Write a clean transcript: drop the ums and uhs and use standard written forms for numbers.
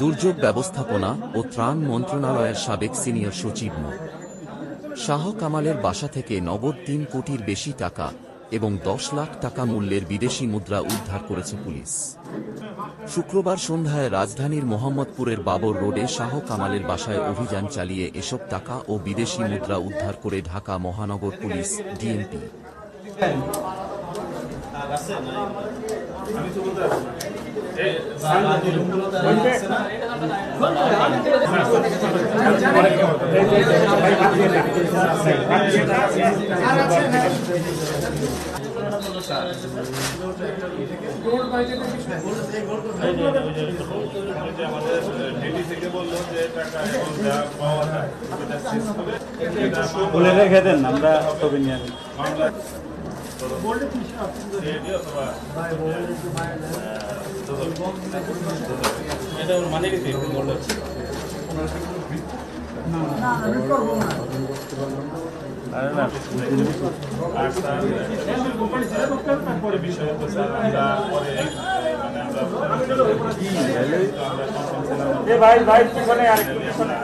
দুর্যোগ ব্যবস্থাপনা ও ত্রাণ মন্ত্রণালয়ের সাবেক সিনিয়র সচিব মো. শাহ কামালের বাসা থেকে নগদ ৩ কোটির বেশি টাকা এবং ১০ লাখ টাকা মূল্যের বিদেশি মুদ্রা উদ্ধার করেছে পুলিশ। শুক্রবার সন্ধ্যায় রাজধানীর মোহাম্মদপুরের বাবর রোডে শাহ কামালের বাসায় অভিযান চালিয়ে এসব টাকা ও বিদেশি মুদ্রা উদ্ধার করে ঢাকা মহানগর পুলিশ ডিএমপি। বলে রেখে দেন, আমরা ছবি নিয়ে মানে ভাই ভাই পিছনে আরেকটু পিছনে